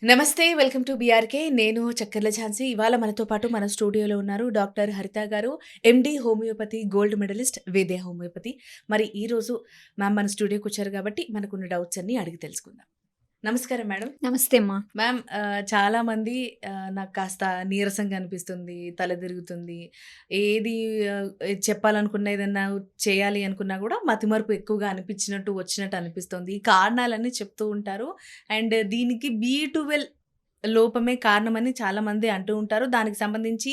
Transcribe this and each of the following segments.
నమస్తే. Welcome to BRK. నేను చక్కెర్ల ఝాన్సీ. ఇవాళ మనతో పాటు మన స్టూడియోలో ఉన్నారు doctor Haritha garu, MD homeopathy, gold medalist, వేద్య హోమియోపతి. మరి ఈరోజు మ్యామ్ మన స్టూడియోకొచ్చారు కాబట్టి మనకున్న డౌట్స్ అన్నీ అడిగి తెలుసుకుందాం. నమస్కారం మేడం. నమస్తే అమ్మా. మ్యామ్ చాలామంది నాకు కాస్త నీరసంగా అనిపిస్తుంది, తల తిరుగుతుంది. ఏది చెప్పాలనుకున్న ఏదన్నా చేయాలి అనుకున్నా కూడా మతిమరుపు ఎక్కువగా అనిపించినట్టు, వచ్చినట్టు అనిపిస్తుంది. ఈ కారణాలన్నీ చెప్తూ ఉంటారు. అండ్ దీనికి B12 లోపమే కారణమని చాలామంది అంటూ ఉంటారు. దానికి సంబంధించి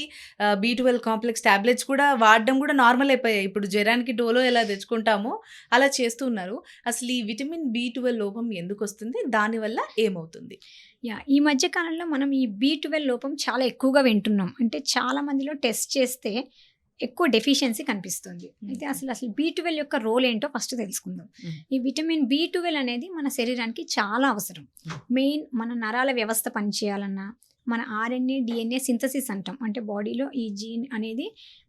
B12 కాంప్లెక్స్ టాబ్లెట్స్ కూడా వాడడం కూడా నార్మల్ అయిపోయాయి. ఇప్పుడు జ్వరానికి డోలో ఎలా తెచ్చుకుంటామో అలా చేస్తూ ఉన్నారు. అసలు ఈ విటమిన్ B12 లోపం ఎందుకొస్తుంది? దానివల్ల ఏమవుతుంది? ఈ మధ్య కాలంలో మనం ఈ B12 లోపం చాలా ఎక్కువగా వింటున్నాం. అంటే చాలా మందిలో టెస్ట్ చేస్తే ఎక్కువ డెఫిషియన్సీ కనిపిస్తుంది. అయితే అసలు B12 యొక్క రోల్ ఏంటో ఫస్ట్ తెలుసుకుందాం. ఈ విటమిన్ B12 అనేది మన శరీరానికి చాలా అవసరం. మెయిన్ మన నరాల వ్యవస్థ పనిచేయాలన్నా, మన RNA, DNA సింథసిస్ అంటాం. అంటే బాడీలో ఈ జీన్ అనేది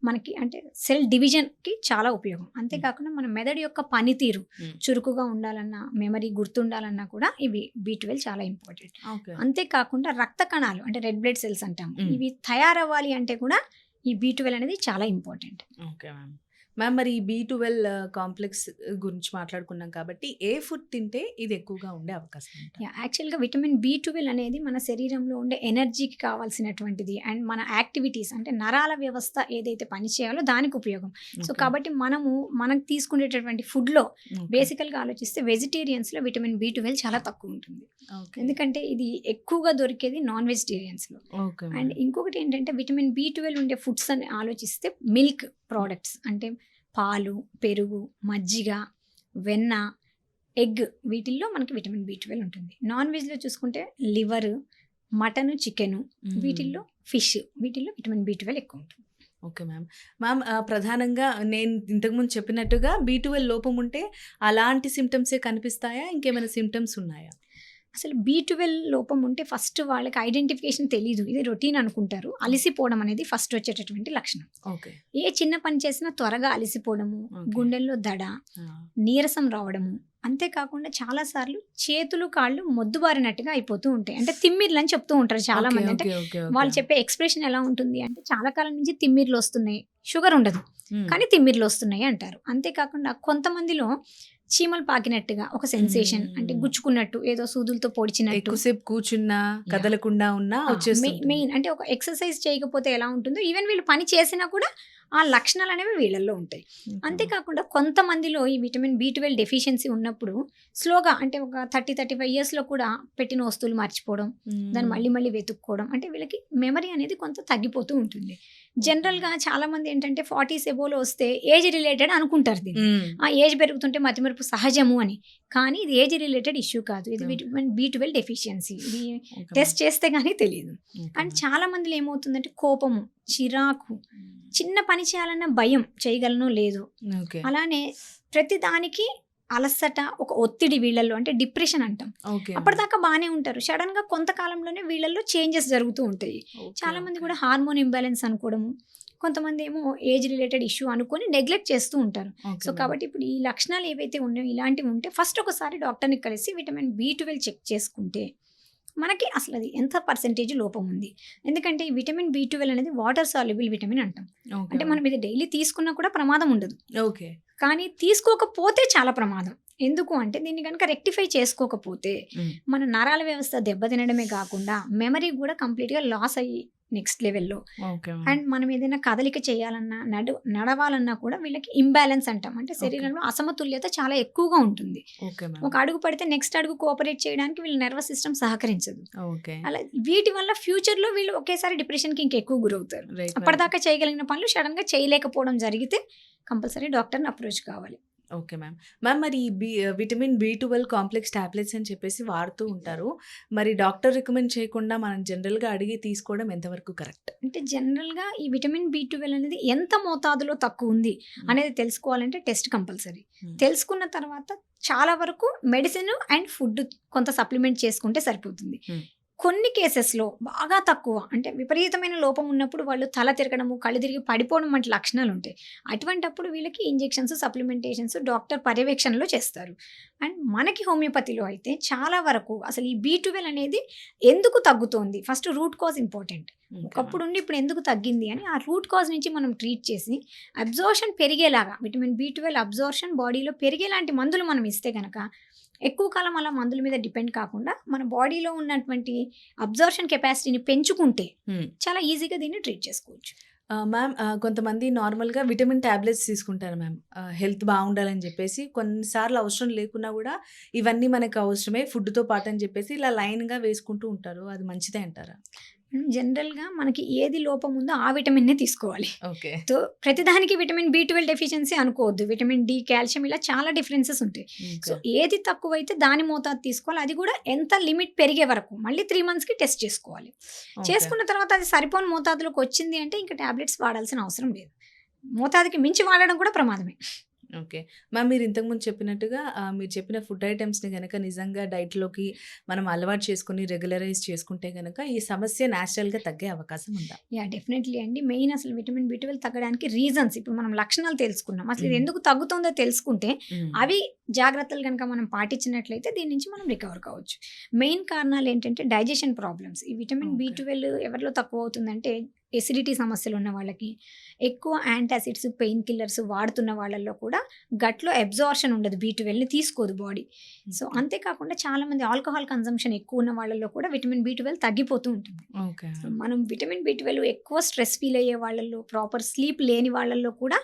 మనకి అంటే సెల్ డివిజన్కి చాలా ఉపయోగం. అంతేకాకుండా మన మెదడు యొక్క పనితీరు చురుకుగా ఉండాలన్నా, మెమరీ గుర్తుండాలన్నా కూడా ఇవి B12 చాలా ఇంపార్టెంట్. అంతేకాకుండా రక్త కణాలు అంటే రెడ్ బ్లడ్ సెల్స్ అంటాము, ఇవి తయారవ్వాలి అంటే కూడా ఈ B12 అనేది చాలా ఇంపార్టెంట్. Okay ma'am. మ్యామ్ మరి ఈ B12 కాంప్లెక్స్ గురించి మాట్లాడుకున్నాం కాబట్టి ఏ ఫుడ్ తింటే ఇది ఎక్కువగా ఉండే అవకాశం ఉంటుంది? యాక్చువల్గా విటమిన్ B12 అనేది మన శరీరంలో ఉండే ఎనర్జీకి కావాల్సినటువంటిది అండ్ మన యాక్టివిటీస్ అంటే నరాల వ్యవస్థ ఏదైతే పనిచేయాలో దానికి ఉపయోగం. సో కాబట్టి మనకు తీసుకునేటటువంటి ఫుడ్లో బేసికల్గా ఆలోచిస్తే వెజిటేరియన్స్లో విటమిన్ B12 చాలా తక్కువ ఉంటుంది. ఎందుకంటే ఇది ఎక్కువగా దొరికేది నాన్ వెజిటేరియన్స్లో. అండ్ ఇంకొకటి ఏంటంటే విటమిన్ B12 ఉండే ఫుడ్స్ అని ఆలోచిస్తే మిల్క్ ప్రోడక్ట్స్ అంటే పాలు, పెరుగు, మజ్జిగ, వెన్న, ఎగ్, వీటిల్లో మనకి విటమిన్ B12 ఉంటుంది. నాన్ వెజ్లో చూసుకుంటే లివర్, మటన్, చికెను, వీటిల్లో ఫిష్, వీటిల్లో విటమిన్ B12 ఎక్కువ ఉంటుంది. Okay ma'am. మ్యామ్ ప్రధానంగా నేను ఇంతకుముందు చెప్పినట్టుగా B12 లోపం ఉంటే అలాంటి సిమ్టమ్సే కనిపిస్తాయా? ఇంకేమైనా సిమ్టమ్స్ ఉన్నాయా? అసలు B12 లోపం ఉంటే ఫస్ట్ వాళ్ళకి ఐడెంటిఫికేషన్ తెలీదు, ఇది రొటీన్ అనుకుంటారు. అలసిపోవడం అనేది ఫస్ట్ వచ్చేటటువంటి లక్షణం. ఓకే. ఏ చిన్న పని చేసినా త్వరగా అలసిపోవడము, గుండెల్లో దడ, నీరసం రావడము, అంతేకాకుండా చాలాసార్లు చేతులు కాళ్ళు మొద్దుబారినట్టుగా అయిపోతూ ఉంటాయి. అంటే తిమ్మిర్లు అని చెప్తూ ఉంటారు చాలా మంది. అంటే వాళ్ళు చెప్పే ఎక్స్ప్రెషన్ ఎలా ఉంటుంది అంటే చాలా కాలం నుంచి తిమ్మిర్లు వస్తున్నాయి, షుగర్ ఉండదు కానీ తిమ్మిర్లు వస్తున్నాయి అంటారు. అంతేకాకుండా కొంతమందిలో చీమలు పాకినట్టుగా ఒక సెన్సేషన్, అంటే గుచ్చుకున్నట్టు, ఏదో సూదులతో పొడిచినట్టు, ఎక్కువసేపు కూర్చున్నా కదలకుండా ఉన్నా మెయిన్ అంటే ఒక ఎక్సర్సైజ్ చేయకపోతే ఎలా ఉంటుందో ఈవెన్ వీళ్ళు పని చేసినా కూడా ఆ లక్షణాలు అనేవి వీళ్ళల్లో ఉంటాయి. అంతేకాకుండా కొంతమందిలో ఈ విటమిన్ B12 డెఫిషియన్సీ ఉన్నప్పుడు స్లోగా అంటే ఒక 30-35 ఇయర్స్లో కూడా పెట్టిన వస్తువులు మర్చిపోవడం, దాన్ని మళ్ళీ వెతుక్కోవడం, అంటే వీళ్ళకి మెమరీ అనేది కొంత తగ్గిపోతూ ఉంటుంది. జనరల్గా చాలామంది ఏంటంటే 40s ఎబోలో వస్తే ఏజ్ రిలేటెడ్ అనుకుంటారు దీన్ని. ఆ ఏజ్ పెరుగుతుంటే మతిమరుపు సహజము అని. కానీ ఇది ఏజ్ రిలేటెడ్ ఇష్యూ కాదు, ఇది విటమిన్ B12 డెఫిషియన్సీ. ఇది టెస్ట్ చేస్తే కానీ తెలియదు. అండ్ చాలా మందిలో ఏమవుతుందంటే కోపము, చిరాకు, చిన్న పని చేయాలన్న భయం, చేయగలను లేదు. అలానే ప్రతి దానికి అలసట, ఒక ఒత్తిడి వీళ్ళల్లో, అంటే డిప్రెషన్ అంటాం. అప్పటిదాకా బాగానే ఉంటారు, సడన్ గా కొంతకాలంలోనే వీళ్ళల్లో చేంజెస్ జరుగుతూ ఉంటాయి. చాలా మంది కూడా హార్మోన్ ఇంబ్యాలెన్స్ అనుకోవడము, కొంతమంది ఏమో ఏజ్ రిలేటెడ్ ఇష్యూ అనుకొని నెగ్లెక్ట్ చేస్తూ ఉంటారు. సో కాబట్టి ఇప్పుడు ఈ లక్షణాలు ఏవైతే ఉన్నాయో ఇలాంటివి ఉంటే ఫస్ట్ ఒకసారి డాక్టర్ని కలిసి విటమిన్ B12 చెక్ చేసుకుంటే మనకి అసలు అది ఎంత పర్సెంటేజ్ లోపం ఉంది. ఎందుకంటే ఈ విటమిన్ B12 అనేది వాటర్ సాల్యుబుల్ విటమిన్ అంటాం. అంటే మనం ఇది డైలీ తీసుకున్నా కూడా ప్రమాదం ఉండదు. ఓకే. కానీ తీసుకోకపోతే చాలా ప్రమాదం. ఎందుకు అంటే దీన్ని కనుక రెక్టిఫై చేసుకోకపోతే మన నరాల వ్యవస్థ దెబ్బతినడమే కాకుండా మెమరీ కూడా కంప్లీట్గా లాస్ అయ్యి నెక్స్ట్ లెవెల్లో, అండ్ మనం ఏదైనా కదలిక చేయాలన్నా, నడవాలన్నా కూడా వీళ్ళకి ఇంబ్యాలెన్స్ అంటాం. అంటే శరీరంలో అసమతుల్యత చాలా ఎక్కువగా ఉంటుంది. ఒక అడుగు పడితే నెక్స్ట్ అడుగు కోఆపరేట్ చేయడానికి వీళ్ళ నర్వస్ సిస్టమ్ సహకరించదు. అలా వీటి వల్ల ఫ్యూచర్ లో వీళ్ళు ఒకేసారి డిప్రెషన్కి ఇంకెక్కువ గురవుతారు. అప్పటిదాకా చేయగలిగిన పనులు సడన్ గా చేయలేకపోవడం జరిగితే కంపల్సరీ డాక్టర్ని అప్రోచ్ కావాలి. Okay ma'am. మ్యామ్ మరి విటమిన్ B12 కాంప్లెక్స్ టాబ్లెట్స్ అని చెప్పేసి వాడుతూ ఉంటారు. మరి డాక్టర్ రికమెండ్ చేయకుండా మనం జనరల్గా అడిగి తీసుకోవడం ఎంతవరకు కరెక్ట్? అంటే జనరల్గా ఈ విటమిన్ B12 అనేది ఎంత మోతాదులో తక్కువ ఉంది అనేది తెలుసుకోవాలంటే టెస్ట్ కంపల్సరీ. తెలుసుకున్న తర్వాత చాలా వరకు మెడిసిన్ అండ్ ఫుడ్ కొంత సప్లిమెంట్ చేసుకుంటే సరిపోతుంది. కొన్ని కేసెస్‌లో బాగా తక్కువ అంటే విపరీతమైన లోపం ఉన్నప్పుడు వాళ్ళు తల తిరగడము, కళ్ళు తిరిగి పడిపోవడం వంటి లక్షణాలుంటాయి. అటువంటప్పుడు వీళ్ళకి ఇంజెక్షన్స్, సప్లిమెంటేషన్స్ డాక్టర్ పర్యవేక్షణలో చేస్తారు. అండ్ మనకి హోమియోపతిలో అయితే చాలా వరకు అసలు ఈ బి12 అనేది ఎందుకు తగ్గుతోంది? First root cause important. Okay. ఒకప్పుడుండి ఇప్పుడు ఎందుకు తగ్గింది అని ఆ రూట్ కాజ్ నుంచి మనం ట్రీట్ చేసి అబ్జార్ప్షన్ పెరిగేలాగా విటమిన్ బి12 అబ్జార్ప్షన్ బాడీలో పెరిగేలాంటి మందులు మనం ఇస్తే గనక ఎక్కువ కాలం అలా మందుల మీద డిపెండ్ కాకుండా మన బాడీలో ఉన్నటువంటి అబ్జార్ప్షన్ కెపాసిటీని పెంచుకుంటే హ్మ్. చాలా ఈజీగా దీన్ని ట్రీట్ చేసుకోవచ్చు. మ్యామ్ కొంతమంది నార్మల్‌గా విటమిన్ టాబ్లెట్స్ తీసుకుంటారు మ్యామ్. హెల్త్ బాగుండాలని చెప్పేసి కొన్నిసార్లు అవసరం లేకున్నా కూడా ఇవన్నీ మనకు అవసరమే ఫుడ్‌తో పాటు అని చెప్పేసి ఇలా లైన్‌గా వేసుకుంటూ ఉంటారు. అది మంచిదే అంటారా? జనరల్‌గా మనకి ఏది లోపం ఉందో ఆ విటమిన్‌నే తీసుకోవాలి. ఓకే. సో ప్రతిదానికి విటమిన్ బి12 డెఫిషియన్సీ అనుకోవద్దు. విటమిన్ డి, కాల్షియం ఇలా చాలా డిఫరెన్సెస్ ఉంటాయి. So okay. ఏది తక్కువైతే దాని మోతాదు తీసుకోవాలి. అది కూడా ఎంత లిమిట్ పెరిగే వరకు మళ్ళీ 3 మంత్స్‌కి టెస్ట్ చేసుకోవాలి. ఓకే. చేసుకున్న తర్వాత అది సరిపోని మోతాదులోకి వచ్చింది అంటే ఇంకా టాబ్లెట్స్ వాడాల్సిన అవసరం లేదు. మోతాదుకి మించి వాడడం కూడా ప్రమాదమే. ఓకే. మ్యామ్ మీరు ఇంతకుముందు చెప్పినట్టుగా మీరు చెప్పిన ఫుడ్ ఐటెమ్స్‌ని గనక నిజంగా డైట్‌లోకి మనం అలవాటు చేసుకొని రెగ్యులరైజ్ చేసుకుంటే గనక ఈ సమస్య నేచురల్‌గా తగ్గే అవకాశం ఉందా? డెఫినెట్లీ అండి. మెయిన్ అసలు విటమిన్ బి12 తగ్గడానికి రీజన్స్ ఇప్పుడు మనం లక్షణాలు తెలుసుకున్నాం. అసలు ఇది హ్మ్. ఎందుకు తగ్గుతుందో తెలుసుకుంటే హ్మ్. అవి జాగ్రత్తలు గనక మనం పాటించినట్లయితే దీని నుంచి మనం రికవర్ కావచ్చు. మెయిన్ కారణాలు ఏంటంటే డైజెషన్ ప్రాబ్లమ్స్. ఈ విటమిన్ ఓకే. బి12 ఎవరిలో తక్కువ అవుతుందంటే ఎసిడిటీ సమస్యలు ఉన్న వాళ్ళకి, ఎక్కువ యాంటాసిడ్స్, పెయిన్ కిల్లర్స్ వాడుతున్న వాళ్ళల్లో కూడా గట్‌లో అబ్జార్ప్షన్ ఉండదు. బి12ని తీసుకోదు బాడీ. So okay. అంతేకాకుండా చాలామంది ఆల్కహాల్ కన్జంప్షన్ ఎక్కువ ఉన్న వాళ్ళలో కూడా విటమిన్ బి12 తగ్గిపోతూ ఉంటుంది. ఓకే. సో మనం విటమిన్ బి12 ఎక్కువ స్ట్రెస్ ఫీల్ అయ్యే వాళ్ళల్లో, ప్రాపర్ స్లీప్ లేని వాళ్ళల్లో కూడా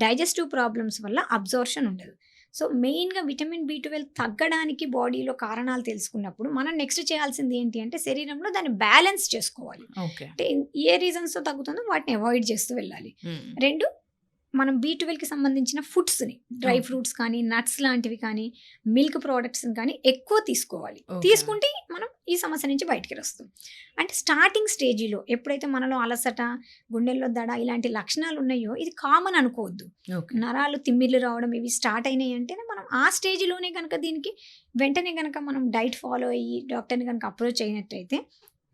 డైజెస్టివ్ ప్రాబ్లమ్స్ వల్ల అబ్జార్ప్షన్ ఉండదు. సో మెయిన్‌గా విటమిన్ బి12 తగ్గడానికి బాడీలో కారణాలు తెలుసుకున్నప్పుడు మనం నెక్స్ట్ చేయాల్సింది ఏంటి అంటే శరీరంలో దాన్ని బ్యాలెన్స్ చేసుకోవాలి. ఓకే. అంటే ఏ రీజన్స్‌తో తగ్గుతుందో వాటిని అవాయిడ్ చేస్తూ వెళ్ళాలి. హ్మ్. 2 మనం బి12కి సంబంధించిన ఫుడ్స్‌ని డ్రై ఓకే. ఫ్రూట్స్ కానీ, నట్స్ లాంటివి కానీ, మిల్క్ ప్రొడక్ట్స్‌ని కానీ ఎక్కువ తీసుకోవాలి. ఓకే. తీసుకుంటే మనం ఈ సమస్య నుంచి బయటికి వస్తాం. అంటే స్టార్టింగ్ స్టేజ్‌లో ఎప్పుడైతే మనలో అలసట, గుండెల్లో దడ ఇలాంటి లక్షణాలు ఉన్నాయో ఇది కామన్ అనుకోవద్దు. ఓకే. నరాలు తిమ్మిర్లు రావడం ఇవి స్టార్ట్ అయినాయి అంటేనే మనం ఆ స్టేజ్‌లోనే గనక దీనికి వెంటనే గనక మనం డైట్ ఫాలో అయ్యి డాక్టర్‌ని గనక అప్రోచ్ అయినట్టయితే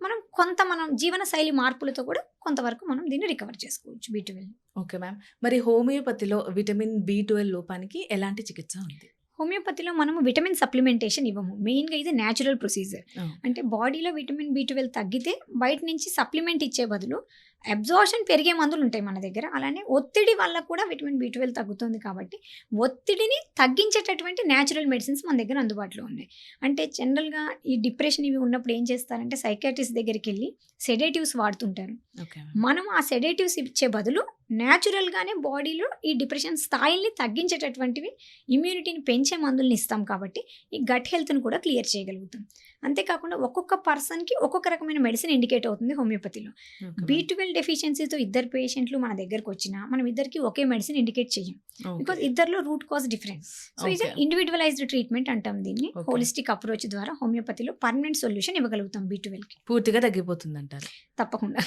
మనం జీవన శైలి మార్పులతో కూడా కొంతవరకు మనం దీన్ని రికవర్ చేసుకోవచ్చు బి12. Okay ma'am. మరి హోమియోపతిలో విటమిన్ బి12 లోపానికి ఎలాంటి చికిత్స ఉంది? హోమియోపతిలో మనము విటమిన్ సప్లిమెంటేషన్ ఇవ్వము. మెయిన్‌గా ఇది న్యాచురల్ ప్రొసీజర్. ఓకే. అంటే బాడీలో విటమిన్ బి12 తగ్గితే బయట నుంచి సప్లిమెంట్ ఇచ్చే బదులు అబ్జార్ప్షన్ పెరిగే మందులు ఉంటాయి మన దగ్గర. అలానే ఒత్తిడి వల్ల కూడా విటమిన్ బి12 తగ్గుతుంది కాబట్టి ఒత్తిడిని తగ్గించేటటువంటి న్యాచురల్ మెడిసిన్స్ మన దగ్గర అందుబాటులో ఉన్నాయి. అంటే జనరల్‌గా ఈ డిప్రెషన్ ఇవి ఉన్నప్పుడు ఏం చేస్తారంటే సైకియాట్రిస్ట్ దగ్గరికెళ్ళి సెడేటివ్స్ వాడుతుంటారు. ఓకే. మనం ఆ సెడేటివ్స్ ఇచ్చే బదులు న్యాచురల్‌గానే బాడీలో ఈ డిప్రెషన్ స్థాయిల్ని తగ్గించేటటువంటివి ఇమ్యూనిటీని పెంచే మందుల్ని ఇస్తాం కాబట్టి ఈ గట్ హెల్త్‌ని కూడా క్లియర్ చేయగలుగుతాం. అంతేకాకుండా ఒక్కొక్క పర్సన్‌కి ఒక్కొక్క రకమైన మెడిసిన్ ఇండికేట్ అవుతుంది హోమియోపతిలో. Okay ma'am. బి12 డెఫిషియన్సీతో ఇద్దరు పేషెంట్లు మన దగ్గరకొచ్చినా మనం ఇద్దరికీ ఒకే మెడిసిన్ ఇండికేట్ చెయ్యం. ఓకే. బికాజ్ ఇద్దరిలో రూట్ కాజ్ డిఫరెంట్. సో ఇది ఓకే. ఇండివిడ్యువలైజ్డ్ ట్రీట్మెంట్ అంటాం దీన్ని. ఓకే. హోలిస్టిక్ అప్రోచ్ ద్వారా హోమియోపతిలో పర్మనెంట్ సొల్యూషన్ ఇవ్వగలుగుతాం బి12కి. పూర్తిగా తగ్గిపోతుందంటారు. తప్పకుండా.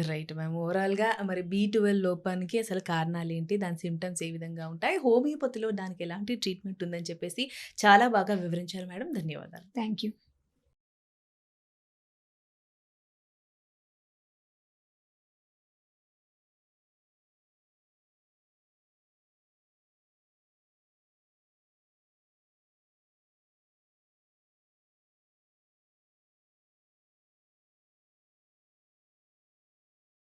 Right ma'am. ఓవరాల్‌గా మరి బి12 లోపానికి అసలు కారణాలేంటి? దాని సింప్టమ్స్ ఏ విధంగా ఉంటాయి? హోమియోపతిలో దానికి ఎలాంటి ట్రీట్మెంట్ ఉందని చెప్పేసి చాలా బాగా వివరించారు మేడం. ధన్యవాదాలు. Thank you.